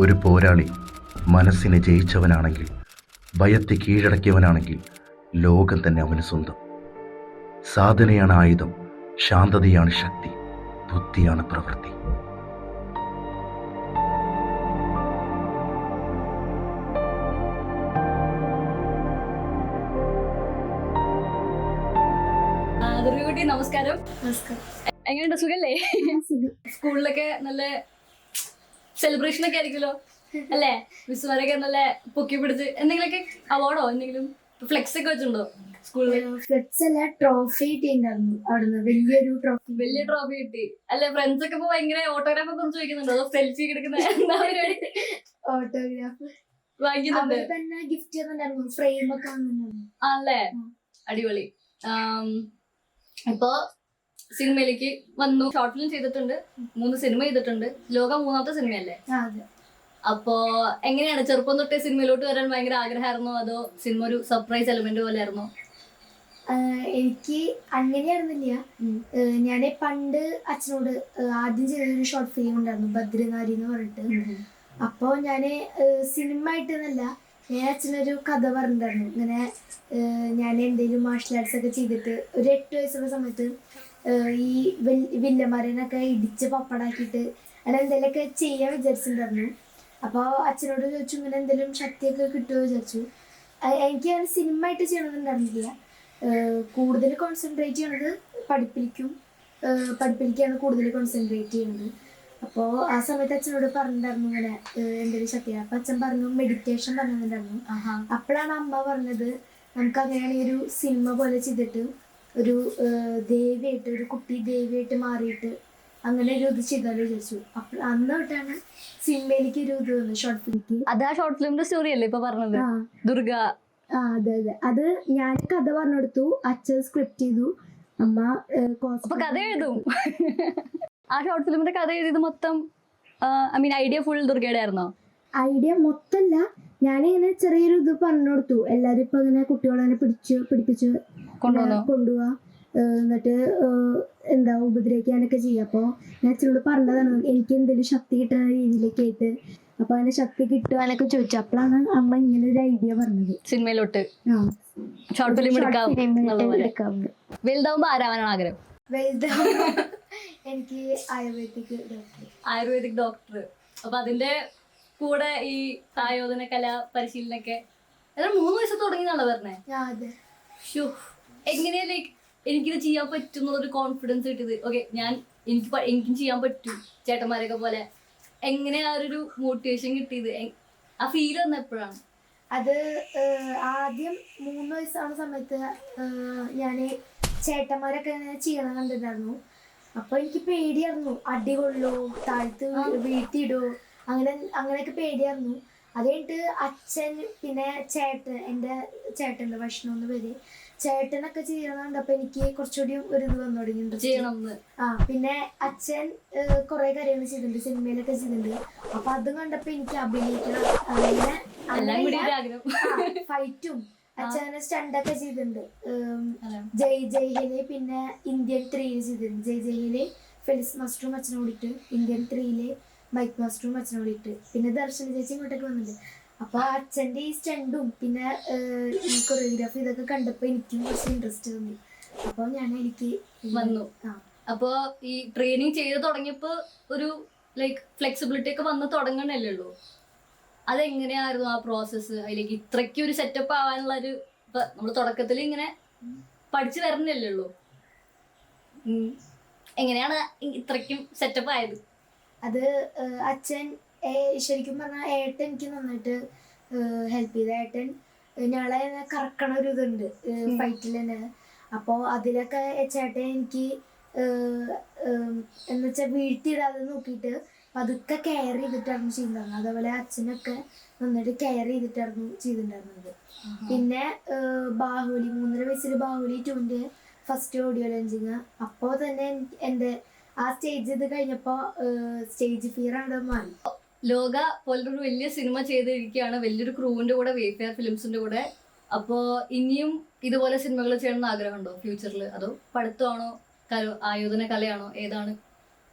ഒരു പോരാളി മനസ്സിനെ ജയിച്ചവനാണെങ്കിൽ, ഭയത്തെ കീഴടക്കിയവനാണെങ്കിൽ ലോകം തന്നെ അവന് സ്വന്തം. സാധനയാണ് ആയുധം, ശാന്തതയാണ് ശക്തി, ബുദ്ധിയാണ് പ്രവൃത്തി. ദുർഗകുട്ടി നമസ്കാരം. എങ്ങനെയുണ്ട്, സുഖല്ലേ? സ്കൂളിലൊക്കെ നല്ല സെലിബ്രേഷൻ ഒക്കെ ആയിരിക്കുമല്ലോ അല്ലേ? മിസ്സുമാരൊക്കെ നല്ല പൊക്കി പിടിച്ച് എന്തെങ്കിലുമൊക്കെ അവാർഡോ എന്തെങ്കിലും ഫ്ലെക്സ് ഒക്കെ വെച്ചിട്ടുണ്ടോ സ്കൂളിൽ? ഫ്ലെക്സ് അല്ല, ട്രോഫി കിട്ടിയിട്ടുണ്ടായിരുന്നു അവിടുന്ന്. വലിയ ട്രോഫി കിട്ടി അല്ലെ? ഫ്രണ്ട്സ് ഒക്കെ ഇപ്പൊ ഭയങ്കര ഓട്ടോഗ്രാഫ് ഒക്കെ ചോദിക്കുന്നുണ്ടോ? അതോ സെൽഫി എടുക്കുന്ന ഓട്ടോഗ്രാഫ് വാങ്ങിക്കുന്നുണ്ട് തന്നെ, ഗിഫ്റ്റ് ചെയ്യുന്നുണ്ടായിരുന്നു, ഫ്രെയിം ഒക്കെ ആണല്ലേ? അടിപൊളി. ഇപ്പൊ സിനിമയിലേക്ക് വന്നു, ഷോർട്ട് ഫിലിം ചെയ്തിട്ടുണ്ട്, 3 സിനിമ ചെയ്തിട്ടുണ്ട്. ലോക 3ാമത്തെ സിനിമയല്ലേ? അപ്പോ എങ്ങനെയാണ് ചെറുപ്പം തൊട്ടേ സിനിമയിലോട്ട് വരാൻ ഭയങ്കര ആഗ്രഹമായിരുന്നോ, അതോ സിനിമ ഒരു സർപ്രൈസ് എലമെന്റ് പോലെ ആയിരുന്നോ? എനിക്ക് അങ്ങനെയായിരുന്നില്ല. ഞാൻ പണ്ട് അച്ഛനോട് ആദ്യം ചെയ്തൊരു ഷോർട്ട് ഫിലിം ഉണ്ടായിരുന്നു, ഭദ്രനാരി എന്ന് പറഞ്ഞിട്ട്. അപ്പോൾ ഞാൻ സിനിമ ആയിട്ടെന്നല്ല, ഞാൻ അച്ഛനൊരു കഥ പറഞ്ഞിട്ടുണ്ടായിരുന്നു. ഇങ്ങനെ ഞാൻ എന്തെങ്കിലും മാർഷൽ ആർട്സ് ഒക്കെ ചെയ്തിട്ട് ഒരു 8 വയസ്സുള്ള സമയത്ത് ഈ വില്ലന്മാരനൊക്കെ ഇടിച്ച് പപ്പടാക്കിയിട്ട് അങ്ങനെ എന്തെങ്കിലുമൊക്കെ ചെയ്യാൻ വിചാരിച്ചിട്ടുണ്ടായിരുന്നു. അപ്പോൾ അച്ഛനോട് ചോദിച്ചു, ഇങ്ങനെ എന്തെങ്കിലും ശക്തിയൊക്കെ കിട്ടുമോ വിചാരിച്ചു. എനിക്ക് അങ്ങനെ സിനിമ ആയിട്ട് ചെയ്യണമെന്നുണ്ടായിരുന്നില്ല. കൂടുതൽ കോൺസെൻട്രേറ്റ് ചെയ്യണത് പഠിപ്പിലേക്കാണ് കൂടുതൽ കോൺസെൻട്രേറ്റ് ചെയ്യുന്നത്. അപ്പോൾ ആ സമയത്ത് അച്ഛനോട് പറഞ്ഞിട്ടുണ്ടായിരുന്നു ഇങ്ങനെ എന്തെങ്കിലും ശക്തി. അപ്പം അച്ഛൻ പറഞ്ഞു, മെഡിറ്റേഷൻ പറഞ്ഞിട്ടുണ്ടായിരുന്നു. അപ്പോഴാണ് അമ്മ പറഞ്ഞത്, നമുക്ക് അങ്ങനെയാണെങ്കിൽ ഒരു സിനിമ പോലെ ചെയ്തിട്ട് ഒരു ദേവിയായിട്ട്, ഒരു കുട്ടി ദേവിയായിട്ട് മാറിയിട്ട് അങ്ങനെ ഒരു ഇത് ചെയ്താലോ വിചാരിച്ചു. അപ്പോൾ അന്ന് തൊട്ടാണ് സിനിമയിലേക്ക് ഒരു ഇത് വന്നത്, ഷോർട്ട് ഫിലിമിക്ക്. അത് ആ ഷോർട്ട് ഫിലിമിന്റെ സ്റ്റോറി അല്ലേ ഇപ്പൊ പറഞ്ഞത്? ദുർഗ. അതെ. അത് ഞാൻ കഥ പറഞ്ഞു കൊടുത്തു, അച്ഛൻ സ്ക്രിപ്റ്റ് ചെയ്തു, അമ്മ കഥ എഴുതും. ആ ഷോർട്ട് ഫിലിമിന്റെ കഥ എഴുതിയത് മൊത്തം ഐഡിയ ഫുൾ ദുർഗയുടെ ആയിരുന്നോ? ഐഡിയ മൊത്തമല്ല, ഞാനിങ്ങനെ ചെറിയൊരു ഇത് പറഞ്ഞു കൊടുത്തു. എല്ലാരും ഇപ്പൊ ഇങ്ങനെ കുട്ടികളെ പിടിപ്പിച്ച് കൊണ്ടുപോവാ, എന്നിട്ട് എന്താ ഉപദ്രവിക്കാനൊക്കെ ചെയ്യാം. അപ്പോൾ ഞാൻ അച്ഛനോട് പറഞ്ഞതാണ് എനിക്ക് എന്തെങ്കിലും ശക്തി കിട്ടുന്ന രീതിയിലേക്ക് ആയിട്ട്. അപ്പൊ അതിന് ശക്തി കിട്ടുവാനൊക്കെ ചോദിച്ചു. അപ്പോഴാണ് അമ്മ ഇങ്ങനെ ഒരു ഐഡിയ പറഞ്ഞത്, സിനിമയിലോട്ട് ഷോർട്ട് ഫിലിം എടുക്കാം. വലുതാവുമ്പോ ആരാവാനാണ് ആഗ്രഹം? എനിക്ക് ആയുർവേദിക് ഡോക്ടർ. അപ്പൊ അതിന്റെ കൂടെ ഈ ആയോധന കല പരിശീലനൊക്കെ 3 വയസ്സ് തുടങ്ങിയതാണോ പറഞ്ഞേ? എങ്ങനെയാ ലൈക്ക് എനിക്കിത് ചെയ്യാൻ പറ്റും എന്നുള്ളൊരു കോൺഫിഡൻസ് കിട്ടിയത്? ഓക്കെ, എനിക്കും ചെയ്യാൻ പറ്റും ചേട്ടന്മാരൊക്കെ പോലെ. എങ്ങനെയാ ഒരു മോട്ടിവേഷൻ കിട്ടിയത്? ആ ഫീൽ വന്ന എപ്പോഴാണ്? അത് ആദ്യം 3 വയസ്സാവുന്ന സമയത്ത് ഞാൻ ചേട്ടന്മാരൊക്കെ ചെയ്യണം കണ്ടിട്ടുണ്ടായിരുന്നു. അപ്പൊ എനിക്ക് പേടിയായിരുന്നു, അടി കൊള്ളോ, താഴ്ത്ത് വീഴ്ത്തിയിടോ, അങ്ങനെയൊക്കെ പേടിയായിരുന്നു. അത് കഴിഞ്ഞിട്ട് അച്ഛൻ, പിന്നെ എൻ്റെ ചേട്ടൻ്റെ വൈഷ്ണവ് എന്ന് പേര്, ചേട്ടനൊക്കെ ചെയ്യണം കണ്ടപ്പോ എനിക്ക് കുറച്ചുകൂടി ഒരു ഇത് വന്നു തുടങ്ങിയിട്ടുണ്ട്. പിന്നെ അച്ഛൻ കുറെ കാര്യങ്ങൾ ചെയ്തിട്ടുണ്ട്, സിനിമയിലൊക്കെ ചെയ്തിട്ടുണ്ട്. അപ്പൊ അത് കണ്ടപ്പോ എനിക്ക് അഭിനയിക്കണം, അങ്ങനെ ഫൈറ്റും അച്ഛനെ സ്റ്റണ്ടൊക്കെ ചെയ്തിട്ടുണ്ട്. ജയ്ഹില്, പിന്നെ ഇന്ത്യൻ 3 ചെയ്തിട്ടുണ്ട്. ജയ്ഹില് ഫെലിക്സ് മാസ്റ്ററും അച്ഛനോടിട്ട്, ഇന്ത്യൻ 3 മൈക്ക് മാസ്റ്ററും അച്ഛനോടിട്ട്, പിന്നെ ദർശന ചേച്ചി ഇങ്ങോട്ടൊക്കെ വന്നിട്ടുണ്ട്. അപ്പൊ അച്ഛൻ്റെ ഈ സ്റ്റണ്ടും പിന്നെ ഈ കൊറിയോഗ്രാഫി ഇതൊക്കെ കണ്ടപ്പോ എനിക്കും കുറച്ച് ഇൻട്രസ്റ്റ് തോന്നി. അപ്പൊ എനിക്ക് വന്നു. അപ്പൊ ഈ ട്രെയിനിങ് ചെയ്ത് തുടങ്ങിയപ്പോ ഒരു ലൈക്ക് ഫ്ലെക്സിബിലിറ്റി ഒക്കെ വന്ന് തുടങ്ങണല്ലേ ഉള്ളൂ. അതെങ്ങനെയായിരുന്നു ആ പ്രോസസ്സ്? അതിലേക്ക് ഇത്രയ്ക്ക് ഒരു സെറ്റപ്പ് ആവാനുള്ള ഒരു, ഇപ്പൊ നമ്മള് തുടക്കത്തിൽ ഇങ്ങനെ പഠിച്ചു വരണല്ലേ ഉള്ളൂ, എങ്ങനെയാണ് ഇത്രയ്ക്കും സെറ്റപ്പ് ആയത്? അത് അച്ഛൻ ശരിക്കും പറഞ്ഞാൽ ഏട്ടൻ എനിക്ക് നന്നായിട്ട് ഹെൽപ്പ് ചെയ്ത. ഏട്ടൻ ഞങ്ങളെ കറക്കണ ഒരു ഇതുണ്ട് ഫൈറ്റിൽ തന്നെ. അപ്പോൾ അതിലൊക്കെ ചേട്ടൻ എനിക്ക് എന്ന് വെച്ചാൽ വീഴ്ത്തിയിടാതെ നോക്കിയിട്ട് പതുക്കെ കെയർ ചെയ്തിട്ടായിരുന്നു ചെയ്തിട്ടുണ്ടായിരുന്നത്. അതേപോലെ അച്ഛനൊക്കെ നന്നായിട്ട് കെയർ ചെയ്തിട്ടായിരുന്നു ചെയ്തിട്ടുണ്ടായിരുന്നത്. പിന്നെ ബാഹുബലി 3.5 വയസ്സിൽ ബാഹുബലി 2 ഫസ്റ്റ് ഓഡിയോ ലോഞ്ചിങ്. അപ്പോൾ തന്നെ എൻ്റെ ആ സ്റ്റേജ് ഇത് കഴിഞ്ഞപ്പോ സ്റ്റേജ് ഫിയർ അവിടെ മാറി. ലോക പോലൊരു വലിയ സിനിമ ചെയ്തിരിക്കുകയാണ്, വലിയൊരു ക്രൂവിന്റെ കൂടെ, വേഫെയർ ഫിലിംസിന്റെ കൂടെ. അപ്പോ ഇനിയും ഇതുപോലെ സിനിമകൾ ചെയ്യണമെന്ന് ആഗ്രഹമുണ്ടോ ഫ്യൂച്ചറിൽ? അതോ പഠിത്തമാണോ, ആയോധന കലയാണോ, ഏതാണ്?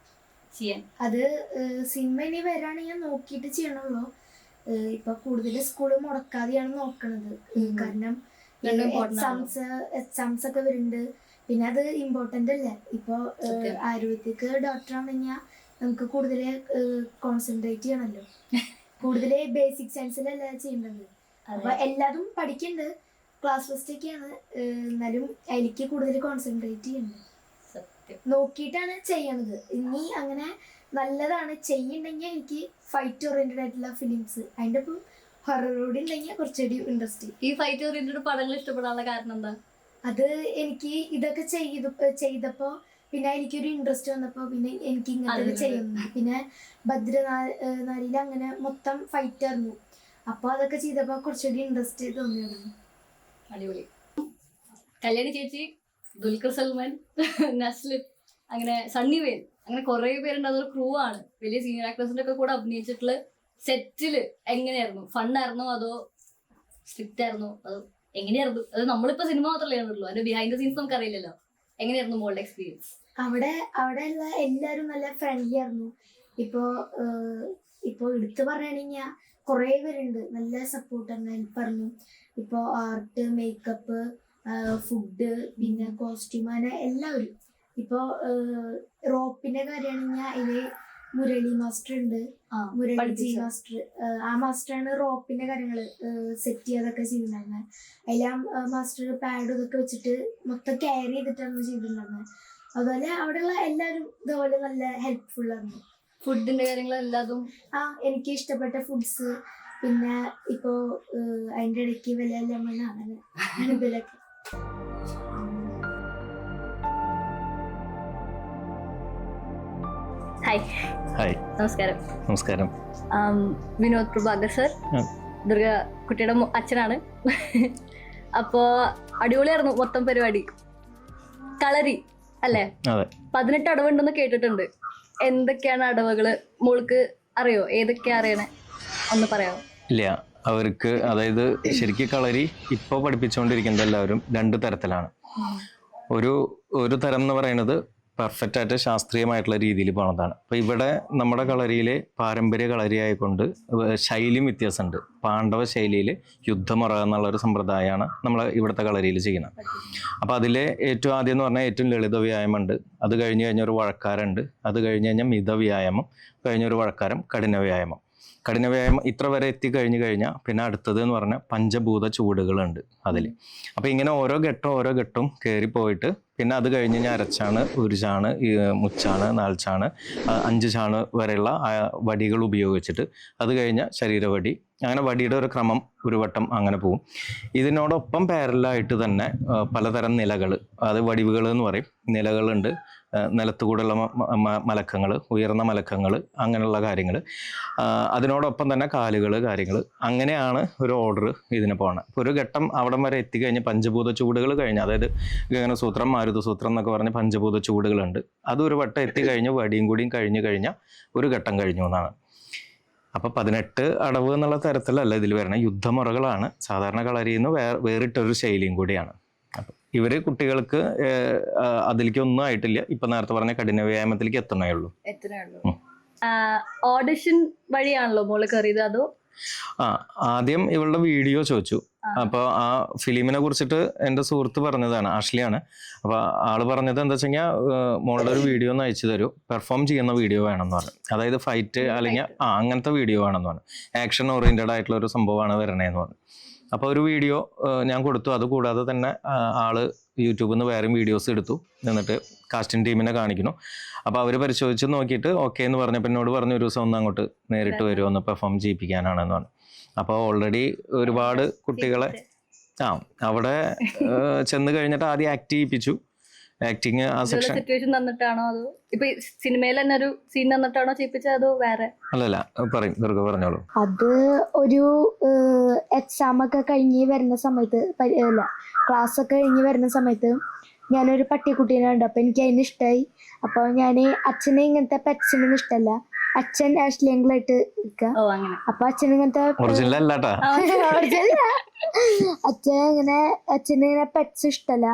ചെയ്യാൻ? അത് സിനിമ ഇനി വരാണെങ്കിൽ ഞാൻ നോക്കിയിട്ട് ചെയ്യണുള്ളൂ. ഇപ്പൊ കൂടുതൽ സ്കൂള് മുടക്കാതെയാണ് നോക്കണത്. കാരണം എക്സാംസ് ഒക്കെ വരുന്നുണ്ട്. പിന്നെ അത് ഇമ്പോർട്ടന്റ് അല്ലേ. ഇപ്പൊ ആയുർവേദിക് ഡോക്ടർ ആണെങ്കിൽ നമുക്ക് കൂടുതൽ കോൺസെൻട്രേറ്റ് ചെയ്യണല്ലോ. കൂടുതൽ ബേസിക് സയൻസിലല്ല ചെയ്യേണ്ടത്. അപ്പൊ എല്ലാതും പഠിക്കുന്നുണ്ട്, ക്ലാസ് ഫസ്റ്റ് ഒക്കെയാണ്. എന്നാലും എനിക്ക് കൂടുതൽ കോൺസെൻട്രേറ്റ് ചെയ്യുന്നുണ്ട്. നോക്കിയിട്ടാണ് ചെയ്യണത്. ഇനി അങ്ങനെ നല്ലതാണ് ചെയ്യുന്നുണ്ടെങ്കിൽ എനിക്ക് ഫൈറ്റ് ഓറിയന്റഡ് ആയിട്ടുള്ള ഫിലിംസ്, അതിൻ്റെ ഒപ്പം ഹൊററോട് ഉണ്ടെങ്കിൽ കുറച്ചുകൂടി ഇൻട്രസ്റ്റ്. ഈ ഫൈറ്റ് ഓറിയന്റഡ് പടങ്ങൾ ഇഷ്ടപ്പെടാനുള്ള കാരണം എന്താ? അത് എനിക്ക് ഇതൊക്കെ ചെയ്തപ്പോ പിന്നെ എനിക്കൊരു ഇൻട്രസ്റ്റ് വന്നപ്പോ പിന്നെ എനിക്ക് ഇങ്ങനത്തെ ചെയ്യുന്നു. പിന്നെ ഭദ്രനാരിയിൽ അങ്ങനെ മൊത്തം ഫൈറ്റ് ആയിരുന്നു. അപ്പൊ അതൊക്കെ ചെയ്തപ്പോ കുറച്ചുകൂടി ഇൻട്രസ്റ്റ് തോന്നിയിരുന്നു. അടിപൊളി. കല്യാണി ചേച്ചി, ദുൽഖർ സൽമാൻ, നസ്ലിം, അങ്ങനെ സണ്ണി വെയിൻ, അങ്ങനെ കുറെ പേരുണ്ട്. ക്രൂ ആണ്. വലിയ സീനിയർ ആക്ടേഴ്സിന്റെ ഒക്കെ കൂടെ അഭിനയിച്ചിട്ടുള്ള സെറ്റില് എങ്ങനെയായിരുന്നു? ഫണ്ണായിരുന്നോ അതോ സ്ട്രിക്റ്റ് ആയിരുന്നോ? അതോ എങ്ങനെയായിരുന്നു? അത് നമ്മളിപ്പോ സിനിമ മാത്രമല്ലേ ഉള്ളൂ, അതിന്റെ ബിഹൈൻഡ് ദ സീൻസ് നമുക്ക് അറിയില്ലല്ലോ. എങ്ങനെയായിരുന്നു മോളുടെ എക്സ്പീരിയൻസ്? അവിടെയുള്ള എല്ലാരും നല്ല ഫ്രണ്ട്ലി ആയിരുന്നു. ഇപ്പൊ എടുത്തു പറയുകയാണെങ്കിൽ കുറെ പേരുണ്ട് നല്ല സപ്പോർട്ടാണ്, ഹെൽപ്പായിരുന്നു. ഇപ്പൊ ആർട്ട്, മേക്കപ്പ്, ഫുഡ്, പിന്നെ കോസ്റ്റ്യൂം, അങ്ങനെ എല്ലാവരും. ഇപ്പൊ റോപ്പിന്റെ കാര്യമാണെങ്കിൽ അതില് മുരളി മാസ്റ്റർ ഉണ്ട്, മുരളി മാസ്റ്റർ. ആ മാസ്റ്ററാണ് റോപ്പിന്റെ കാര്യങ്ങള് സെറ്റ് ചെയ്തൊക്കെ ചെയ്തിട്ടുണ്ടായിരുന്നത്. അതിലാ മാസ്റ്റർ പാഡ് ഇതൊക്കെ വെച്ചിട്ട് മൊത്തം കെയർ ചെയ്തിട്ടാണ് ചെയ്തിട്ടുണ്ടായിരുന്നത്. അതുപോലെ അവിടെയുള്ള എല്ലാവരും ഇതുപോലെ നല്ല ഹെൽപ്ഫുൾ ആയിരുന്നു. ഫുഡിന്റെ കാര്യങ്ങളെല്ലാതും എനിക്ക് ഇഷ്ടപ്പെട്ട ഫുഡ്സ്. പിന്നെ ഇപ്പോ അതിന്റെ ഇടയ്ക്ക് വലിയ ലെമൺ അങ്ങനെ ഇതിലൊക്കെ. ഹായ്, നമസ്കാരം. നമസ്കാരം. വിനോദ് പ്രഭാകർ സർ, ദുർഗ കുട്ടിയുടെ അച്ഛനാണ്. അപ്പോ അടിപൊളിയായിരുന്നു മൊത്തം പരിപാടി. കളരി അല്ലേ? 18 അടവുണ്ടെന്ന് കേട്ടിട്ടുണ്ട്. എന്തൊക്കെയാണ് അടവുകള്? മോൾക്ക് അറിയോ? ഏതൊക്കെയാ അറിയണേ, ഒന്ന് പറയാമോ? ഇല്ല, അവർക്ക് അതായത് ശരിക്കും കളരി ഇപ്പോൾ പഠിപ്പിച്ചുകൊണ്ടിരിക്കുന്നത് എല്ലാവരും 2 തരത്തിലാണ്. ഒരു തരം എന്ന് പറയുന്നത് പെർഫെക്റ്റ് ആയിട്ട് ശാസ്ത്രീയമായിട്ടുള്ള രീതിയിൽ പോണതാണ്. അപ്പോൾ ഇവിടെ നമ്മുടെ കളരിയിലെ പാരമ്പര്യ കളരി ആയിക്കൊണ്ട് ശൈലിയും വ്യത്യാസമുണ്ട്. പാണ്ഡവ ശൈലിയിൽ യുദ്ധമുറ എന്നുള്ളൊരു സമ്പ്രദായമാണ് നമ്മൾ ഇവിടുത്തെ കളരിയിൽ ചെയ്യുന്നത്. അപ്പോൾ അതിലെ ഏറ്റവും ആദ്യം എന്ന് പറഞ്ഞാൽ ഏറ്റവും ലളിത വ്യായാമമുണ്ട്. അത് കഴിഞ്ഞ് കഴിഞ്ഞൊരു വഴക്കാരുണ്ട്. അത് കഴിഞ്ഞ് കഴിഞ്ഞാൽ മിത വ്യായാമം, കഴിഞ്ഞൊരു വഴക്കാരം, കഠിന വ്യായാമം. ഇത്ര വരെ എത്തിക്കഴിഞ്ഞു കഴിഞ്ഞാൽ പിന്നെ അടുത്തത് എന്ന് പറഞ്ഞാൽ പഞ്ചഭൂത ചൂടുകളുണ്ട് അതിൽ. അപ്പോൾ ഇങ്ങനെ ഓരോ ഘട്ടവും കയറി പോയിട്ട് പിന്നെ അത് കഴിഞ്ഞ് കഴിഞ്ഞാൽ അരച്ചാണ്, ഉരുചാണ്, മുച്ചാണ്, 4 ചാണ്, 5 ചാണ് വരെയുള്ള വടികൾ ഉപയോഗിച്ചിട്ട് അത് കഴിഞ്ഞാൽ ശരീരവടി, അങ്ങനെ വടിയുടെ ഒരു ക്രമം ഒരു വട്ടം അങ്ങനെ പോവും. ഇതിനോടൊപ്പം പാരലായിട്ട് തന്നെ പലതരം നിലകൾ, അത് വടിവുകൾ എന്ന് പറയും, നിലകളുണ്ട്. നിലത്തുകൂടെയുള്ള മലക്കങ്ങൾ, ഉയർന്ന മലക്കങ്ങൾ, അങ്ങനെയുള്ള കാര്യങ്ങൾ. അതിനോടൊപ്പം തന്നെ കാര്യങ്ങൾ. അങ്ങനെയാണ് ഒരു ഓർഡർ ഇതിന് പോകണം. ഇപ്പോൾ ഒരു ഘട്ടം അവിടം വരെ എത്തിക്കഴിഞ്ഞ് പഞ്ചഭൂത ചൂടുകൾ കഴിഞ്ഞ്, അതായത് ഗഗനസൂത്രം, മാരുതസൂത്രം എന്നൊക്കെ പറഞ്ഞ് പഞ്ചഭൂത ചൂടുകളുണ്ട്. അതൊരു വട്ടം എത്തിക്കഴിഞ്ഞ് വടിയും കൂടിയും കഴിഞ്ഞ് കഴിഞ്ഞാൽ ഒരു ഘട്ടം കഴിഞ്ഞു എന്നാണ്. അപ്പോൾ 18 അടവ് എന്നുള്ള തരത്തിലല്ല ഇതിൽ വരണം. യുദ്ധമുറകളാണ്. സാധാരണ കളരിയിൽ നിന്ന് വേറിട്ടൊരു ശൈലിയും കൂടിയാണ്. അപ്പം ഇവർ കുട്ടികൾക്ക് അതിലേക്ക് ഒന്നും ആയിട്ടില്ല. ഇപ്പം നേരത്തെ പറഞ്ഞ കഠിന വ്യായാമത്തിലേക്ക് എത്തണേ ഉള്ളൂ. ഓഡിഷൻ വഴിയാണല്ലോ മോള് കയറിയത്? അതോ ആദ്യം ഇവളുടെ വീഡിയോ ചോദിച്ചു. അപ്പോൾ ആ ഫിലിമിനെ കുറിച്ചിട്ട് എൻ്റെ സുഹൃത്ത് പറഞ്ഞതാണ്, ആഷ്ലിയാണ്. അപ്പോൾ ആള് പറഞ്ഞത് എന്താ വെച്ച് കഴിഞ്ഞാൽ മോളുടെ ഒരു വീഡിയോ ഒന്ന് അയച്ചു തരൂ, പെർഫോം ചെയ്യുന്ന വീഡിയോ വേണമെന്ന് പറഞ്ഞു. അതായത് ഫൈറ്റ് അല്ലെങ്കിൽ അങ്ങനത്തെ വീഡിയോ വേണമെന്ന് പറഞ്ഞു. ആക്ഷൻ ഓറിയൻറ്റഡ് ആയിട്ടുള്ള ഒരു സംഭവമാണ് വരണേന്ന് പറഞ്ഞു. അപ്പോൾ ഒരു വീഡിയോ ഞാൻ കൊടുത്തു. അതുകൂടാതെ തന്നെ ആള് യൂട്യൂബിൽ നിന്ന് വേറെയും വീഡിയോസ് എടുത്തു. എന്നിട്ട് കാസ്റ്റിംഗ് ടീമിനെ കാണിക്കുന്നു. അപ്പോൾ അവർ പരിശോധിച്ച് നോക്കിയിട്ട് ഓക്കെ എന്ന് പറഞ്ഞപ്പോൾ എന്നോട് പറഞ്ഞു ഒരു ദിവസം ഒന്ന് അങ്ങോട്ട് നേരിട്ട് വരുമോ, ഒന്ന് പെർഫോം ചെയ്യിപ്പിക്കാനാണെന്ന് പറഞ്ഞു. അപ്പോൾ ഓൾറെഡി ഒരുപാട് കുട്ടികളെ അവിടെ ചെന്ന് കഴിഞ്ഞിട്ട് ആദ്യം ആക്ട് ചെയ്യിപ്പിച്ചു. ആക്ടിങ് ആ സെക്ഷൻ സിറ്റുവേഷൻ തന്നിട്ടാണോ അതോ ഇപ്പൊ സിനിമയിൽ തന്നെ ഒരു സീൻ തന്നിട്ടാണോ ചെയ്യിപ്പിച്ചത് അതോ വേറെ? അല്ലല്ല, പറയും ദുർഗ പറഞ്ഞോളൂ. അത് ഒരു എക്സാം ഒക്കെ കഴിഞ്ഞ് വരുന്ന സമയത്ത്, ക്ലാസ് ഒക്കെ കഴിഞ്ഞ് വരുന്ന സമയത്ത് ഞാനൊരു പട്ടിക്കുട്ടീനെ കണ്ടു. അപ്പൊ എനിക്ക് അതിന് ഇഷ്ടമായി. അപ്പൊ ഞാന് അച്ഛനെ ഇങ്ങനത്തെ പെറ്റ്സിനൊന്നും ഇഷ്ടമല്ല. അച്ഛൻ ആഷ്ലിയായിട്ട് നിൽക്കുക. അപ്പൊ അച്ഛൻ ഇങ്ങനത്തെ അച്ഛനിങ്ങനെ പെറ്റ്സ് ഇഷ്ടമല്ല.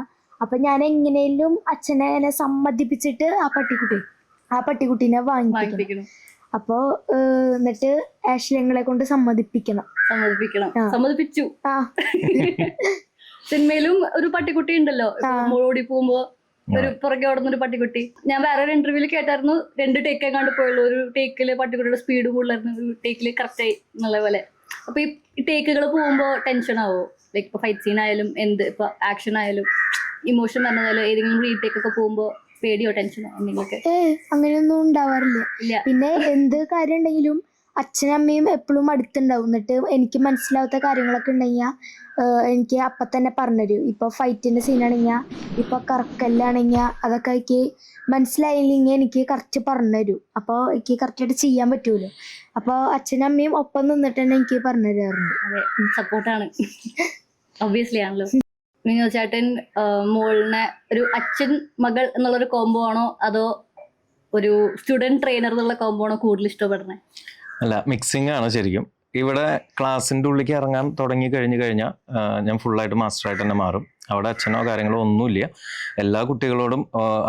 അപ്പൊ ഞാൻ എങ്ങനെയും അച്ഛനെ ഇങ്ങനെ സമ്മതിപ്പിച്ചിട്ട് ആ പട്ടിക്കുട്ടി ആ പട്ടിക്കുട്ടീനെ വാങ്ങിപ്പിക്കണം. വാങ്ങിപ്പിക്കണം. അപ്പോ എന്നിട്ട് ആശ്ലങ്ങളെ കൊണ്ട് സമ്മതിപ്പിക്കണം. സമ്മതിപ്പിച്ചു. ആ സിനിമയിലും ഒരു പട്ടിക്കുട്ടി ഉണ്ടല്ലോ, ഓടി പോകുമ്പോ ഒരു പുറകെ ഓടുന്നൊരു പട്ടിക്കുട്ടി. ഞാൻ വേറൊരു ഇന്റർവ്യൂല് കേട്ടായിരുന്നു 2 ടേക്ക് എങ്ങാണ്ട് പോയുള്ളൂ. ഒരു ടേക്കില് പട്ടിക്കുട്ടിയുടെ സ്പീഡ് കൂടുതലായിരുന്നു, ഒരു ടേക്കില് കറക്റ്റ് ആയി എന്നുള്ള പോലെ. അപ്പൊ ഈ ടേക്കുകൾ പോകുമ്പോ ടെൻഷൻ ആവോ? ലൈക്ക് ഇപ്പൊ ഫൈറ്റ് സീൻ ആയാലും എന്ത് ഇപ്പൊ ആക്ഷൻ ആയാലും ഇമോഷൻ പറഞ്ഞതായാലും ഏതെങ്കിലും റീടേക്ക് ഒക്കെ പോകുമ്പോ പേടിയോ ടെൻഷനോ എന്തെങ്കിലുമൊക്കെ? അങ്ങനെയൊന്നും ഉണ്ടാവാറില്ല. പിന്നെ എന്ത് കാര്യം ഉണ്ടെങ്കിലും അച്ഛനും അമ്മയും എപ്പോഴും അടുത്തുണ്ടാവും. എന്നിട്ട് എനിക്ക് മനസ്സിലാവാത്ത കാര്യങ്ങളൊക്കെ ഉണ്ടെങ്കിൽ എനിക്ക് അപ്പം തന്നെ പറഞ്ഞുതരും. ഇപ്പോൾ ഫൈറ്റിൻ്റെ സീനാണെങ്കിൽ, ഇപ്പോൾ കറക്കല്ലാണെങ്കിൽ അതൊക്കെ എനിക്ക് മനസ്സിലായില്ലെങ്കിൽ എനിക്ക് കറക്റ്റ് പറഞ്ഞുതരും. അപ്പോൾ എനിക്ക് കറക്റ്റായിട്ട് ചെയ്യാൻ പറ്റുമല്ലോ. അപ്പോൾ അച്ഛനും അമ്മയും ഒപ്പം നിന്നിട്ട് തന്നെ എനിക്ക് പറഞ്ഞു തരാറുണ്ട്. അതെ, സപ്പോർട്ടാണ് ഒബ്വിയസ്ലി ആണല്ലോ. വിനോദ് ചേട്ടൻ മോളിനെ ഒരു അച്ഛൻ മകൾ എന്നുള്ളൊരു കോംബോ ആണോ അതോ ഒരു സ്റ്റുഡന്റ് ട്രെയിനർ എന്നുള്ള കോംബോ ആണോ കൂടുതൽ ഇഷ്ടപ്പെടുന്നത്? അല്ല, മിക്സിംഗ് ആണ് ശരിക്കും. ഇവിടെ ക്ലാസ്സിൻ്റെ ഉള്ളിലേക്ക് ഇറങ്ങാൻ തുടങ്ങി കഴിഞ്ഞാൽ ഞാൻ ഫുള്ളായിട്ട് മാസ്റ്ററായിട്ട് തന്നെ മാറും. അവിടെ അച്ഛനോ കാര്യങ്ങളോ ഒന്നുമില്ല. എല്ലാ കുട്ടികളോടും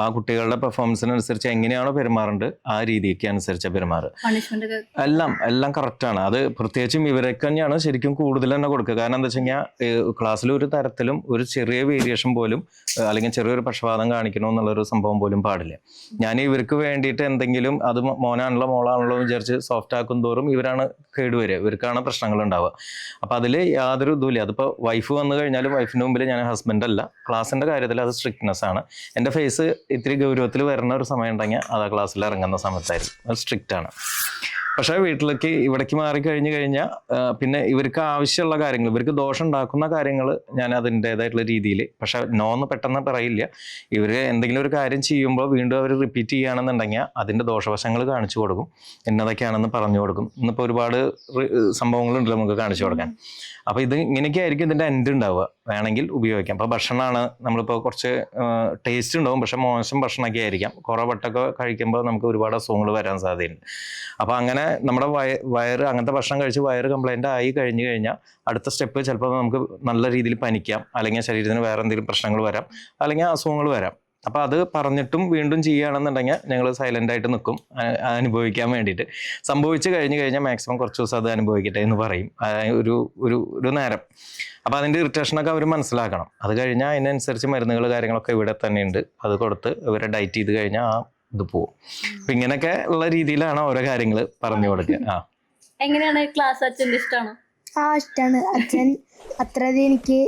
ആ കുട്ടികളുടെ പെർഫോമൻസിനനുസരിച്ച് എങ്ങനെയാണോ പെരുമാറേണ്ടത് ആ രീതിക്ക് അനുസരിച്ച് പെരുമാറുക. എല്ലാം കറക്റ്റാണ്. അത് പ്രത്യേകിച്ചും ഇവരൊക്കെ തന്നെയാണ് ശരിക്കും കൂടുതൽ തന്നെ കൊടുക്കുക. കാരണം എന്താ വെച്ച് കഴിഞ്ഞാൽ ക്ലാസ്സിൽ ഒരു തരത്തിലും ഒരു ചെറിയ വേരിയേഷൻ പോലും അല്ലെങ്കിൽ ചെറിയൊരു പക്ഷപാതം കാണിക്കണോ എന്നുള്ളൊരു സംഭവം പോലും പാടില്ല. ഞാൻ ഇവർക്ക് വേണ്ടിയിട്ട് എന്തെങ്കിലും അത് മോനാണല്ലോ മോളാണല്ലോ വിചാരിച്ച് സോഫ്റ്റ് ആക്കും തോറും ഇവരാണ് കേടുവരിക, ഇവർക്കാണ് പ്രശ്നങ്ങൾ ഉണ്ടാവുക. അപ്പം അതിൽ യാതൊരു ഇതുമില്ല. അതിപ്പോൾ വൈഫ് വന്നു കഴിഞ്ഞാലും വൈഫിൻ്റെ മുമ്പിൽ ഞാൻ ഹസ്ബൻഡ് അല്ല. ക്ലാസ്സിൻ്റെ കാര്യത്തിൽ അത് സ്ട്രിക്ട്നെസ് ആണ്. എൻ്റെ ഫേസ് ഇത്തിരി ഗൗരവത്തിൽ വരുന്ന ഒരു സമയം ഉണ്ടെങ്കിൽ അത് ആ ക്ലാസ്സിൽ ഇറങ്ങുന്ന സമയത്തായിരിക്കും. അത് സ്ട്രിക്റ്റ് ആണ്. പക്ഷേ ഇവിടേക്ക് മാറിക്കഴിഞ്ഞ് കഴിഞ്ഞാൽ പിന്നെ ഇവർക്ക് ആവശ്യമുള്ള കാര്യങ്ങൾ, ഇവർക്ക് ദോഷം ഉണ്ടാക്കുന്ന കാര്യങ്ങൾ ഞാൻ അതിൻ്റേതായിട്ടുള്ള രീതിയിൽ, പക്ഷെ നോന്ന് പെട്ടെന്ന് പറയില്ല. ഇവർ എന്തെങ്കിലും ഒരു കാര്യം ചെയ്യുമ്പോൾ വീണ്ടും അവർ റിപ്പീറ്റ് ചെയ്യുകയാണെന്നുണ്ടെങ്കിൽ അതിൻ്റെ ദോഷവശങ്ങൾ കാണിച്ചു കൊടുക്കും, എന്നതൊക്കെയാണെന്ന് പറഞ്ഞു കൊടുക്കും. ഇന്നിപ്പോൾ ഒരുപാട് സംഭവങ്ങളുണ്ട് നമുക്ക് കാണിച്ചു കൊടുക്കാൻ. അപ്പോൾ ഇത് ഇങ്ങനെയൊക്കെ ആയിരിക്കും ഇതിൻ്റെ എൻഡ് ഉണ്ടാവുക. വേണമെങ്കിൽ ഉപയോഗിക്കാം. അപ്പോൾ ഭക്ഷണമാണ്, നമ്മളിപ്പോൾ കുറച്ച് ടേസ്റ്റ് ഉണ്ടാവും, പക്ഷെ മോശം ഭക്ഷണമൊക്കെ ആയിരിക്കാം. കുറേ വട്ടമൊക്കെ കഴിക്കുമ്പോൾ നമുക്ക് ഒരുപാട് അസുഖങ്ങൾ വരാൻ സാധ്യതയുണ്ട്. അപ്പോൾ അങ്ങനെ നമ്മുടെ വയറ് അങ്ങനത്തെ ഭക്ഷണം കഴിച്ച് വയറ് കംപ്ലൈൻ്റ് ആയി കഴിഞ്ഞാൽ അടുത്ത സ്റ്റെപ്പ് ചിലപ്പോൾ നമുക്ക് നല്ല രീതിയിൽ പനിക്കാം, അല്ലെങ്കിൽ ശരീരത്തിന് വേറെ എന്തെങ്കിലും പ്രശ്നങ്ങൾ വരാം, അല്ലെങ്കിൽ അസുഖങ്ങൾ വരാം. അപ്പോൾ അത് പറഞ്ഞിട്ടും വീണ്ടും ചെയ്യുകയാണെന്നുണ്ടെങ്കിൽ ഞങ്ങൾ സൈലൻ്റായിട്ട് നിൽക്കും, അനുഭവിക്കാൻ വേണ്ടിയിട്ട്. സംഭവിച്ച് കഴിഞ്ഞാൽ മാക്സിമം കുറച്ച് ദിവസം അത് അനുഭവിക്കട്ടെ എന്ന് പറയും, ഒരു നേരം. അപ്പോൾ അതിൻ്റെ ഇറിറ്റേഷനൊക്കെ അവർ മനസ്സിലാക്കണം. അത് കഴിഞ്ഞാൽ അതിനനുസരിച്ച് മരുന്നുകൾ കാര്യങ്ങളൊക്കെ ഇവിടെ തന്നെയുണ്ട്. അത് കൊടുത്ത് ഇവരെ ഡയറ്റ് ചെയ്ത് കഴിഞ്ഞാൽ ഇത് പോവും. അപ്പൊ ഇങ്ങനെയൊക്കെ ഉള്ള രീതിയിലാണ് ഓരോ കാര്യങ്ങൾ പറഞ്ഞു കൊടുക്കുക. എങ്ങനെയാണ് ക്ലാസ്? അച്ഛൻ്റെ ഇഷ്ടമാണോ? ഇഷ്ടമാണ്. അച്ഛൻ അത്രയധികം എനിക്ക്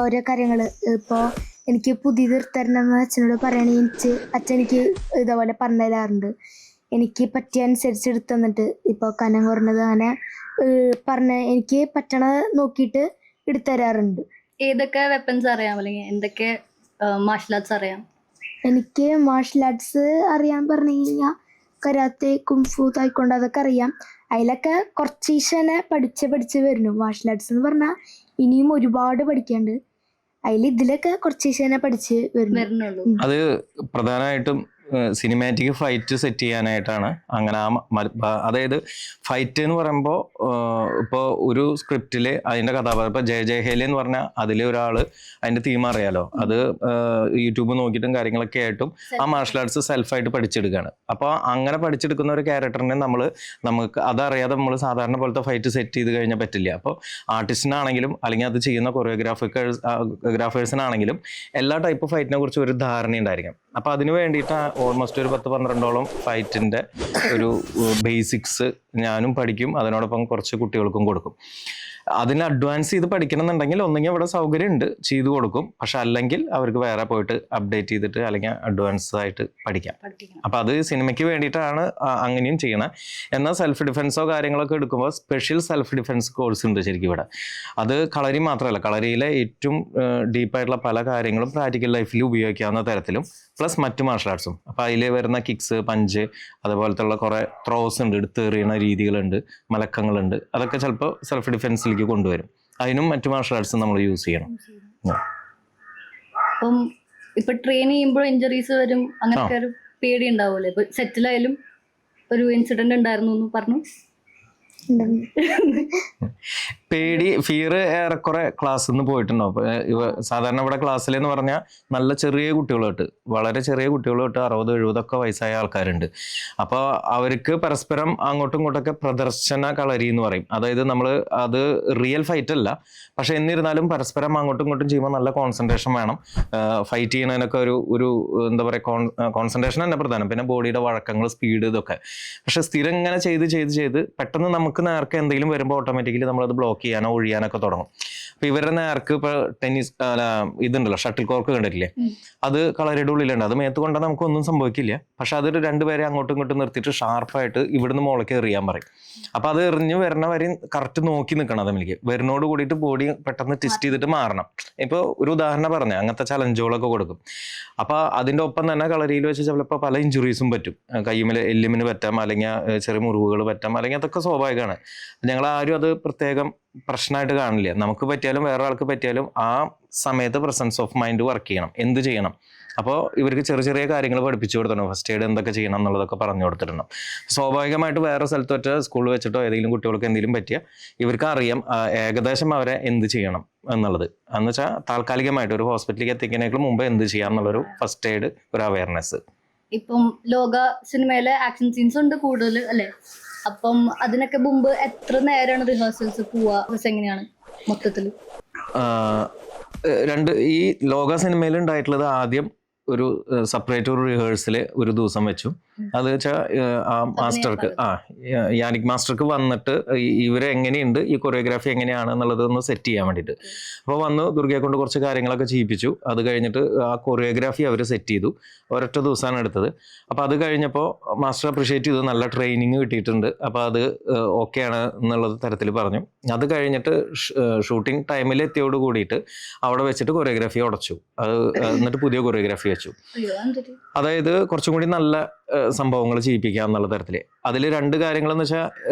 ഓരോ കാര്യങ്ങൾ ഇപ്പോൾ എനിക്ക് പുതിയത് എടുത്തരണമെന്ന് അച്ഛനോട് പറയുകയാണെങ്കിൽ അച്ഛൻ എനിക്ക് ഇതേപോലെ പറഞ്ഞു തരാറുണ്ട്. എനിക്ക് പറ്റിയ അനുസരിച്ച് എടുത്തു തന്നിട്ട് ഇപ്പോൾ കനം കുറഞ്ഞത് അങ്ങനെ എനിക്ക് പറ്റണത് നോക്കിയിട്ട് എടുത്തു തരാറുണ്ട്. ഏതൊക്കെ വെപ്പൺസ് അറിയാം, അല്ലെങ്കിൽ എന്തൊക്കെ മാർഷൽ ആർട്സ് അറിയാം? എനിക്ക് മാർഷൽ ആർട്സ് അറിയാൻ പറഞ്ഞു കഴിഞ്ഞാൽ കരാത്തെ, കുംഫു, തായ്ക്കൊണ്ടോ അതൊക്കെ അറിയാം. അതിലൊക്കെ കുറച്ചീശനെ പഠിച്ച് വരുന്നു. മാർഷൽ ആർട്സ് എന്ന് പറഞ്ഞാൽ ഇനിയും ഒരുപാട് പഠിക്കാണ്ട്. ഇതിലൊക്കെ കുറച്ചീശനെ പഠിച്ച് വരുന്നുള്ളൂ. അത് പ്രധാനമായിട്ടും സിനിമാറ്റിക് ഫൈറ്റ് സെറ്റ് ചെയ്യാനായിട്ടാണ്. അങ്ങനെ അതായത് ഫൈറ്റ് എന്ന് പറയുമ്പോൾ ഇപ്പോൾ ഒരു സ്ക്രിപ്റ്റിൽ അതിൻ്റെ കഥാപാത്രം ഇപ്പോൾ ജയഹേലി എന്ന് പറഞ്ഞാൽ അതിലെ ഒരാൾ അതിൻ്റെ തീം അറിയാലോ, അത് യൂട്യൂബ് നോക്കിയിട്ടും കാര്യങ്ങളൊക്കെ ആയിട്ടും ആ മാർഷൽ ആർട്സ് സെൽഫായിട്ട് പഠിച്ചെടുക്കുകയാണ്. അപ്പോൾ അങ്ങനെ പഠിച്ചെടുക്കുന്ന ഒരു ക്യാരക്ടറിനെ നമുക്ക് അതറിയാതെ നമ്മൾ സാധാരണ പോലത്തെ ഫൈറ്റ് സെറ്റ് ചെയ്ത് കഴിഞ്ഞാൽ പറ്റില്ല. അപ്പോൾ ആർട്ടിസ്റ്റിനാണെങ്കിലും അല്ലെങ്കിൽ അത് ചെയ്യുന്ന കൊറിയോഗ്രാഫേഴ്സിനാണെങ്കിലും എല്ലാ ടൈപ്പ് ഫൈറ്റിനെ കുറിച്ച് ഒരു ധാരണ ഉണ്ടായിരിക്കും. അപ്പോൾ അതിന് വേണ്ടിയിട്ട് ഓൾമോസ്റ്റ് ഒരു 10-12ഓളം ഫൈറ്റിൻ്റെ ഒരു ബേസിക്സ് ഞാനും പഠിക്കും, അതിനോടൊപ്പം കുറച്ച് കുട്ടികൾക്കും കൊടുക്കും. അതിന് അഡ്വാൻസ് ചെയ്ത് പഠിക്കണം എന്നുണ്ടെങ്കിൽ ഒന്നെങ്കിൽ ഇവിടെ സൗകര്യം ഉണ്ട്, ചെയ്തു കൊടുക്കും. പക്ഷെ അല്ലെങ്കിൽ അവർക്ക് വേറെ പോയിട്ട് അപ്ഡേറ്റ് ചെയ്തിട്ട് അല്ലെങ്കിൽ അഡ്വാൻസ് ആയിട്ട് പഠിക്കാം. അപ്പം അത് സിനിമയ്ക്ക് വേണ്ടിയിട്ടാണ് അങ്ങനെയും ചെയ്യണത്. എന്നാൽ സെൽഫ് ഡിഫെൻസോ കാര്യങ്ങളൊക്കെ എടുക്കുമ്പോൾ സ്പെഷ്യൽ സെൽഫ് ഡിഫെൻസ് കോഴ്സ് ഉണ്ട് ശരിക്കും ഇവിടെ. അത് കളരി മാത്രമല്ല, കളരിയിലെ ഏറ്റവും ഡീപ്പായിട്ടുള്ള പല കാര്യങ്ങളും പ്രാക്ടിക്കൽ ലൈഫിൽ ഉപയോഗിക്കാവുന്ന തരത്തിലും പ്ലസ് മറ്റു മാർഷൽ ആർട്സും. അപ്പോൾ അതിൽ വരുന്ന കിക്സ്, പഞ്ച്, അതുപോലത്തെ കുറേ ത്രോസ് ഉണ്ട്, എടുത്തെറിയുന്ന രീതികളുണ്ട്, മലക്കങ്ങളുണ്ട്. അതൊക്കെ ചിലപ്പോൾ സെൽഫ് ഡിഫെൻസിലേക്ക് കൊണ്ടുവരും. അതിനും മറ്റു മാർഷൽ ആർട്സും നമ്മൾ യൂസ് ചെയ്യണം. അപ്പം ഇപ്പൊ ട്രെയിൻ ചെയ്യുമ്പോൾ ഇഞ്ചറീസ് വരും, അങ്ങനത്തെ ഒരു പേടി ഉണ്ടാവുമല്ലോ? ഇപ്പൊ സെറ്റിലായാലും ഒരു ഇൻസിഡന്റ് ഉണ്ടായിരുന്നു എന്ന് പറഞ്ഞു. പേടി ഫിയർ ഏറെക്കുറെ ക്ലാസ്സിൽ നിന്ന് പോയിട്ടുണ്ടോ? സാധാരണ ഇവിടെ ക്ലാസ്സിലെന്ന് പറഞ്ഞാൽ നല്ല ചെറിയ കുട്ടികൾ തൊട്ട് വളരെ ചെറിയ കുട്ടികൾ തൊട്ട് 60-70 വയസ്സായ ആൾക്കാരുണ്ട്. അപ്പോൾ അവർക്ക് പരസ്പരം അങ്ങോട്ടും ഇങ്ങോട്ടൊക്കെ പ്രദർശന കളരി എന്ന് പറയും. അതായത് നമ്മൾ അത് റിയൽ ഫൈറ്റ് അല്ല, പക്ഷെ എന്നിരുന്നാലും പരസ്പരം അങ്ങോട്ടും ഇങ്ങോട്ടും ചെയ്യുമ്പോൾ നല്ല കോൺസെൻട്രേഷൻ വേണം. ഫൈറ്റ് ചെയ്യണതിനൊക്കെ ഒരു എന്താ പറയുക, കോൺസെൻട്രേഷൻ തന്നെ പ്രധാനം. പിന്നെ ബോഡിയുടെ വഴക്കങ്ങൾ, സ്പീഡ്, ഇതൊക്കെ. പക്ഷെ സ്ഥിരം ഇങ്ങനെ ചെയ്ത് പെട്ടെന്ന് നമുക്ക് നേർക്ക് എന്തെങ്കിലും വരുമ്പോൾ ഓട്ടോമാറ്റിക്കലി നമ്മളത് ബ്ലോക്ക് ചെയ്യാനോ ഒഴിയാനൊക്കെ തുടങ്ങും. അപ്പൊ ഇവരുടെ നേർക്ക് ഇപ്പൊ ടെന്നീസ് ഇതുണ്ടല്ലോ, ഷട്ടിൽ കോർക്ക് കണ്ടിട്ടില്ലേ, അത് കളരിയുടെ ഉള്ളിലുണ്ട്. അത് മേത്ത് കൊണ്ടാൽ നമുക്കൊന്നും സംഭവിക്കില്ല. പക്ഷെ അതൊരു രണ്ടുപേരെ അങ്ങോട്ടും ഇങ്ങോട്ടും നിർത്തിയിട്ട് ഷാർപ്പായിട്ട് ഇവിടുന്ന് മുളയ്ക്ക് എറിയാൻ പറയും. അപ്പൊ അത് എറിഞ്ഞ് വരണ വരെ കറക്റ്റ് നോക്കി നിൽക്കണം. അതിലേക്ക് വരുന്നോട് കൂടിയിട്ട് ബോഡി പെട്ടെന്ന് ട്വിസ്റ്റ് ചെയ്തിട്ട് മാറണം. ഇപ്പോൾ ഒരു ഉദാഹരണം പറഞ്ഞ അങ്ങനത്തെ ചലഞ്ചുകളൊക്കെ കൊടുക്കും. അപ്പൊ അതിന്റെ ഒപ്പം തന്നെ കളരിയിൽ വെച്ച് ചിലപ്പോൾ പല ഇഞ്ചുറീസും പറ്റും. കയ്യുമില് എല്ലുമിന് പറ്റാം, അല്ലെങ്കിൽ ചെറിയ മുറിവുകൾ പറ്റാം, അല്ലെങ്കിൽ അതൊക്കെ സ്വാഭാവികമാണ്. ഞങ്ങൾ ആരും അത് പ്രത്യേകം പ്രശ്നമായിട്ട് കാണില്ല. നമുക്ക് പറ്റിയാലും വേറെ ആൾക്ക് പറ്റിയാലും ആ സമയത്ത് പ്രസൻസ് ഓഫ് മൈൻഡ് വർക്ക് ചെയ്യണം. എന്ത് ചെയ്യണം? അപ്പോൾ ഇവർക്ക് ചെറിയ ചെറിയ കാര്യങ്ങൾ പഠിപ്പിച്ചു കൊടുത്തിട്ടുണ്ട്. ഫസ്റ്റ് എയ്ഡ് എന്തൊക്കെ ചെയ്യണം എന്നുള്ളതൊക്കെ പറഞ്ഞു കൊടുത്തിട്ടുണ്ട്. സ്വാഭാവികമായിട്ട് വേറെ സ്ഥലത്ത് വെച്ച് സ്കൂളിൽ വെച്ചിട്ടോ ഏതെങ്കിലും കുട്ടികൾക്ക് എന്തെങ്കിലും പറ്റിയാൽ ഇവർക്ക് അറിയാം ഏകദേശം അവരെ എന്ത് ചെയ്യണം എന്നുള്ളത്. എന്ന് വെച്ചാൽ താൽക്കാലികമായിട്ട് ഒരു ഹോസ്പിറ്റലിലേക്ക് എത്തിക്കുന്നതിനേക്കാൾ മുമ്പ് എന്ത് ചെയ്യാം എന്നുള്ളൊരു ഫസ്റ്റ് എയ്ഡ്, ഒരു അവയർനെസ്. ഇപ്പം ലോക സിനിമയിലെ ആക്ഷൻ സീൻസ് ഉണ്ട് കൂടുതൽ അല്ലേ? അപ്പം അതിനൊക്കെ മുമ്പ് എത്ര നേരമാണ് റിഹേഴ്സൽസ് പോവാ? എങ്ങനെയാണ് മൊത്തത്തില്? ഈ ലോക സിനിമയിൽ ഉണ്ടായിട്ടുള്ളത് ആദ്യം ഒരു സെപ്പറേറ്റ് ഒരു റിഹേഴ്സല് ഒരു ദിവസം വെച്ചു. അത് വെച്ചാൽ ആ മാസ്റ്റർക്ക് യാനിക് മാസ്റ്റർക്ക് വന്നിട്ട് ഇവരെ എങ്ങനെയുണ്ട്, ഈ കൊറിയോഗ്രാഫി എങ്ങനെയാണ് എന്നുള്ളത് ഒന്ന് സെറ്റ് ചെയ്യാൻ വേണ്ടിയിട്ട്. അപ്പോൾ വന്ന് ദുർഗയെ കൊണ്ട് കുറച്ച് കാര്യങ്ങളൊക്കെ ചെയ്യിപ്പിച്ചു. അത് കഴിഞ്ഞിട്ട് ആ കൊറിയോഗ്രാഫി അവർ സെറ്റ് ചെയ്തു. ഒരൊറ്റ ദിവസമാണ് എടുത്തത്. അപ്പോൾ അത് കഴിഞ്ഞപ്പോൾ മാസ്റ്റർ അപ്രിഷ്യേറ്റ് ചെയ്തു, നല്ല ട്രെയിനിങ് കിട്ടിയിട്ടുണ്ട്, അപ്പോൾ അത് ഓക്കെ ആണ് എന്നുള്ളത് തരത്തിൽ പറഞ്ഞു. അത് കഴിഞ്ഞിട്ട് ഷൂട്ടിംഗ് ടൈമിൽ എത്തിയോട് കൂടിയിട്ട് അവിടെ വെച്ചിട്ട് കൊറിയോഗ്രാഫി ഉടച്ചു. അത് എന്നിട്ട് പുതിയ കൊറിയോഗ്രാഫി വെച്ചു. അതായത് കുറച്ചും കൂടി നല്ല സംഭവങ്ങൾ ചെയ്യിപ്പിക്കുക എന്നുള്ള തരത്തിൽ. അതിൽ 2 കാര്യങ്ങളെന്ന് വെച്ചാൽ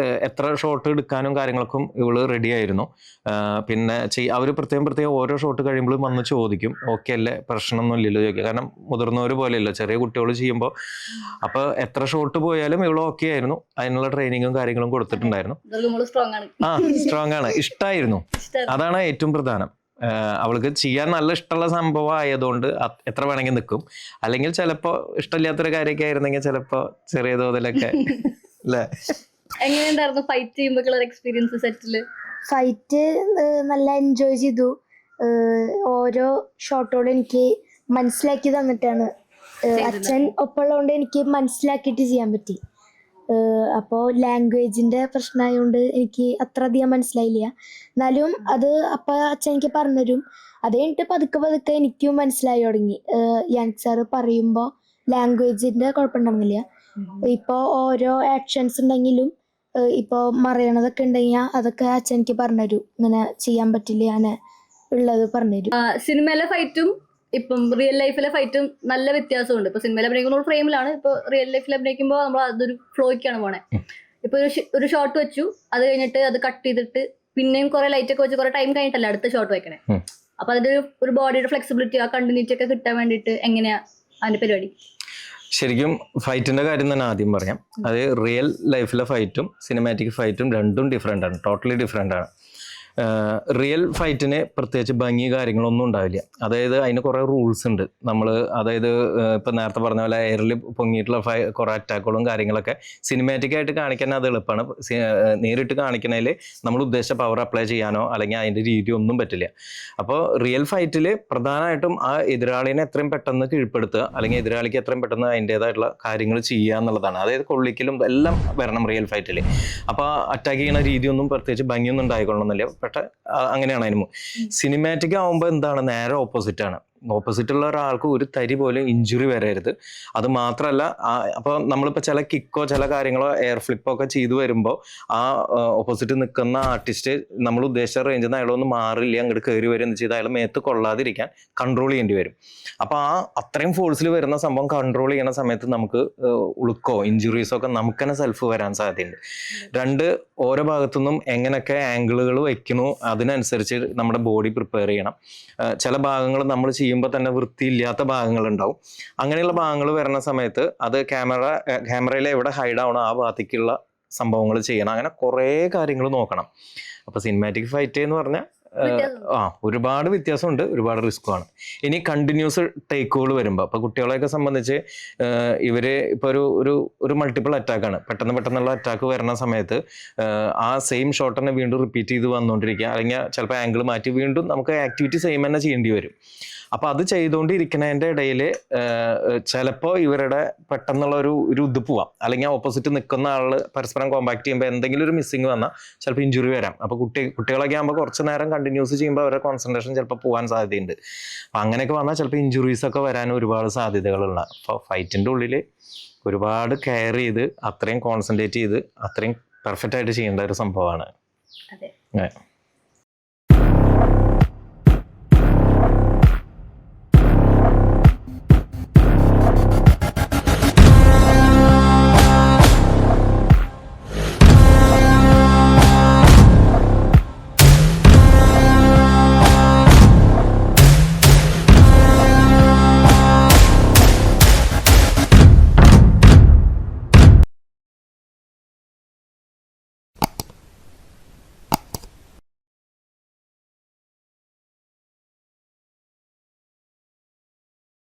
എത്ര ഷോട്ട് എടുക്കാനും കാര്യങ്ങൾക്കും ഇവള് റെഡി ആയിരുന്നു. പിന്നെ അവർ പ്രത്യേകം ഓരോ ഷോട്ട് കഴിയുമ്പോഴും വന്ന് ചോദിക്കും, ഓക്കെ അല്ലേ, പ്രശ്നമൊന്നും ഇല്ലല്ലോ ചോദിക്കുക. കാരണം മുതിർന്നവർ പോലെയല്ലോ, ചെറിയ കുട്ടികൾ ചെയ്യുമ്പോൾ. അപ്പോൾ എത്ര ഷോട്ട് പോയാലും ഇവള് ഓക്കെ ആയിരുന്നു. അതിനുള്ള ട്രെയിനിങ്ങും കാര്യങ്ങളും കൊടുത്തിട്ടുണ്ടായിരുന്നു. സ്ട്രോങ് ആണ്, ഇഷ്ടമായിരുന്നു. അതാണ് ഏറ്റവും പ്രധാനം. അവൾക്ക് ചെയ്യാൻ നല്ല ഇഷ്ടമുള്ള സംഭവം ആയതുകൊണ്ട് എത്ര വേണമെങ്കിൽ നിൽക്കും. അല്ലെങ്കിൽ ചിലപ്പോൾ ഇഷ്ടമില്ലാത്തൊരു കാര്യമൊക്കെ ആയിരുന്നെങ്കിൽ ചിലപ്പോൾ ചെറിയ തോതിലൊക്കെ അല്ലേ. എങ്ങനെയുണ്ടായിരുന്നു ഫൈറ്റ് ചെയ്യുമ്പോൾ എക്സ്പീരിയൻസ് സെറ്റില്? ഫൈറ്റ് നല്ല എൻജോയ് ചെയ്തു. ഓരോ ഷോട്ടോടും എനിക്ക് മനസ്സിലാക്കി തന്നിട്ടാണ്. അച്ഛൻ ഒപ്പമുള്ളതുകൊണ്ട് എനിക്ക് മനസ്സിലാക്കിയിട്ട് ചെയ്യാൻ പറ്റി. അപ്പോൾ ലാംഗ്വേജിൻ്റെ പ്രശ്നമായതുകൊണ്ട് എനിക്ക് അത്ര അധികം മനസ്സിലായില്ല. എന്നാലും അത് അപ്പം അച്ഛൻ എനിക്ക് പറഞ്ഞുതരും. അത് കഴിഞ്ഞിട്ട് പതുക്കെ എനിക്കും മനസ്സിലായി തുടങ്ങി. യാനിക് സാറ് പറയുമ്പോൾ ലാംഗ്വേജിൻ്റെ കുഴപ്പമുണ്ടാകുന്നില്ല. ഇപ്പോൾ ഓരോ ആക്ഷൻസ് ഉണ്ടെങ്കിലും ഇപ്പോൾ മറയണതൊക്കെ ഉണ്ടെങ്കിൽ അതൊക്കെ അച്ഛൻ എനിക്ക് പറഞ്ഞുതരും. ഇങ്ങനെ ചെയ്യാൻ പറ്റില്ല, അങ്ങനെ ഉള്ളത് പറഞ്ഞുതരും. സിനിമയിലെ ഫൈറ്റും ഇപ്പം റിയൽ ലൈഫിലെ ഫൈറ്റും നല്ല വ്യത്യാസമുണ്ട്. ഇപ്പൊ സിനിമയിൽ അഭിനയിക്കുന്ന ഫ്രെയിമിലാണ്, ഇപ്പൊ റിയൽ ലൈഫിൽ അഭിനയിക്കുമ്പോൾ നമ്മൾ അതൊരു ഫ്ലോയ്ക്കാണ് പോണേ. ഇപ്പൊ ഒരു ഷോട്ട് വെച്ചു, അത് കഴിഞ്ഞിട്ട് അത് കട്ട് ചെയ്തിട്ട് പിന്നെയും കുറെ ലൈറ്റ് ഒക്കെ വെച്ച് കുറെ ടൈം കഴിഞ്ഞിട്ടല്ല അടുത്ത ഷോട്ട് വെക്കണേ. അപ്പൊ അതിന്റെ ഒരു ബോഡിയുടെ ഫ്ലെക്സിബിലിറ്റി, ആ കണ്ടിന്യൂറ്റി ഒക്കെ കിട്ടാൻ വേണ്ടിയിട്ട് എങ്ങനെയാ അതിന്റെ പരിപാടി? ശരിക്കും ഫൈറ്റിന്റെ കാര്യം തന്നെ ആദ്യം പറയാം. അത് റിയൽ ലൈഫിലെ ഫൈറ്റും സിനിമാറ്റിക് ഫൈറ്റും രണ്ടും ഡിഫറെൻ്റ് ആണ്, ടോട്ടലി ഡിഫറെൻ്റ് ആണ്. റിയൽ ഫൈറ്റിന് പ്രത്യേകിച്ച് ഭംഗി കാര്യങ്ങളൊന്നും ഉണ്ടാവില്ല. അതായത് അതിന് കുറേ റൂൾസ് ഉണ്ട്. അതായത് ഇപ്പം നേരത്തെ പറഞ്ഞ പോലെ എയറിൽ പൊങ്ങിയിട്ടുള്ള കുറേ അറ്റാക്കുകളും കാര്യങ്ങളൊക്കെ സിനിമാറ്റിക് ആയിട്ട് കാണിക്കാൻ അത് എളുപ്പമാണ്. നേരിട്ട് കാണിക്കുന്നതിൽ നമ്മൾ ഉദ്ദേശിച്ച പവർ അപ്ലൈ ചെയ്യാനോ അല്ലെങ്കിൽ അതിൻ്റെ രീതി ഒന്നും പറ്റില്ല. അപ്പോൾ റിയൽ ഫൈറ്റിൽ പ്രധാനമായിട്ടും ആ എതിരാളിനെ എത്രയും പെട്ടെന്ന് കീഴ്പ്പെടുത്തുക, അല്ലെങ്കിൽ എതിരാളിക്ക് എത്രയും പെട്ടെന്ന് അതിൻ്റേതായിട്ടുള്ള കാര്യങ്ങൾ ചെയ്യുക എന്നുള്ളതാണ്. അതായത് കൊള്ളിക്കലും എല്ലാം വരണം റിയൽ ഫൈറ്റിൽ. അപ്പോൾ അറ്റാക്ക് ചെയ്യുന്ന രീതിയൊന്നും പ്രത്യേകിച്ച് ഭംഗിയൊന്നും ഉണ്ടായിക്കൊള്ളണമെന്നില്ല. പക്ഷെ അങ്ങനെയാണ് അതിന്. സിനിമാറ്റിക് ആവുമ്പോൾ എന്താണ്, നേരെ ഓപ്പോസിറ്റ് ആണ്. ഓപ്പോസിറ്റുള്ള ഒരാൾക്ക് ഒരു തരി പോലും ഇഞ്ചുറി വരരുത്. അത് മാത്രമല്ല, അപ്പോൾ നമ്മളിപ്പോൾ ചില കിക്കോ ചില കാര്യങ്ങളോ എയർ ഫ്ലിപ്പോ ഒക്കെ ചെയ്തു വരുമ്പോൾ ആ ഓപ്പോസിറ്റ് നിൽക്കുന്ന ആർട്ടിസ്റ്റ് നമ്മൾ ഉദ്ദേശിച്ച റേഞ്ചിൽ നിന്ന് അയാളൊന്ന് മാറില്ല, അങ്ങോട്ട് കയറി വരും ചെയ്ത് അയാൾ മേത്ത് കൊള്ളാതിരിക്കാൻ കൺട്രോൾ ചെയ്യേണ്ടി വരും. അപ്പോൾ അത്രയും ഫോഴ്സിൽ വരുന്ന സംഭവം കൺട്രോൾ ചെയ്യുന്ന സമയത്ത് നമുക്ക് ഉളുക്കോ ഇഞ്ചുറീസോ ഒക്കെ നമുക്ക് തന്നെ സെൽഫ് വരാൻ സാധ്യതയുണ്ട്. ഓരോ ഭാഗത്തുനിന്നും എങ്ങനെയൊക്കെ ആംഗിളുകൾ വെക്കണോ അതിനനുസരിച്ച് നമ്മുടെ ബോഡി പ്രിപ്പയർ ചെയ്യണം. ചില ഭാഗങ്ങൾ നമ്മൾ ചെയ്യുമ്പോൾ തന്നെ വൃത്തിയില്ലാത്ത ഭാഗങ്ങളുണ്ടാവും. അങ്ങനെയുള്ള ഭാഗങ്ങൾ വരുന്ന സമയത്ത് അത് ക്യാമറയിൽ എവിടെ ഹൈഡ് ആവണോ ആ ഭാഗത്തേക്കുള്ള സംഭവങ്ങൾ ചെയ്യണം, അങ്ങനെ കുറേ കാര്യങ്ങൾ നോക്കണം. അപ്പോൾ സിനിമാറ്റിക് ഫൈറ്റ് എന്ന് പറഞ്ഞാൽ ഒരുപാട് വ്യത്യാസമുണ്ട്, ഒരുപാട് റിസ്ക്കുമാണ്. ഇനി കണ്ടിന്യൂസ് ടേക്കുകൾ വരുമ്പോൾ, അപ്പോൾ കുട്ടികളെയൊക്കെ സംബന്ധിച്ച് ഇവർ ഇപ്പോൾ ഒരു മൾട്ടിപ്പിൾ അറ്റാക്കാണ്, പെട്ടെന്നുള്ള അറ്റാക്ക് വരുന്ന സമയത്ത് ആ സെയിം ഷോട്ട് തന്നെ വീണ്ടും റിപ്പീറ്റ് ചെയ്ത് വന്നുകൊണ്ടിരിക്കുക, അല്ലെങ്കിൽ ചിലപ്പോൾ ആംഗിൾ മാറ്റി വീണ്ടും നമുക്ക് ആക്ടിവിറ്റി സെയിം തന്നെ ചെയ്യേണ്ടി വരും. അപ്പോൾ അത് ചെയ്തുകൊണ്ടിരിക്കുന്നതിൻ്റെ ഇടയിൽ ചിലപ്പോൾ ഇവരുടെ പെട്ടെന്നുള്ള ഒരു ഇത് പോവാം, അല്ലെങ്കിൽ ഓപ്പോസിറ്റ് നിൽക്കുന്ന ആൾ പരസ്പരം കോമ്പാക്ട് ചെയ്യുമ്പോൾ എന്തെങ്കിലും ഒരു മിസ്സിങ് വന്നാൽ ചിലപ്പോൾ ഇഞ്ചുറി വരാം. അപ്പോൾ കുട്ടികളൊക്കെ ആകുമ്പോൾ കുറച്ച് നേരം കണ്ടിന്യൂസ് ചെയ്യുമ്പോൾ അവരുടെ കോൺസെൻട്രേഷൻ ചിലപ്പോൾ പോകാൻ സാധ്യതയുണ്ട്. അപ്പോൾ അങ്ങനെയൊക്കെ വന്നാൽ ചിലപ്പോൾ ഇഞ്ചുറീസ് ഒക്കെ വരാൻ ഒരുപാട് സാധ്യതകളുള്ള. അപ്പോൾ ഫൈറ്റിൻ്റെ ഉള്ളിൽ ഒരുപാട് കെയർ ചെയ്ത് അത്രയും കോൺസെൻട്രേറ്റ് ചെയ്ത് അത്രയും പെർഫെക്റ്റ് ആയിട്ട് ചെയ്യേണ്ട ഒരു സംഭവമാണ്. അതെ.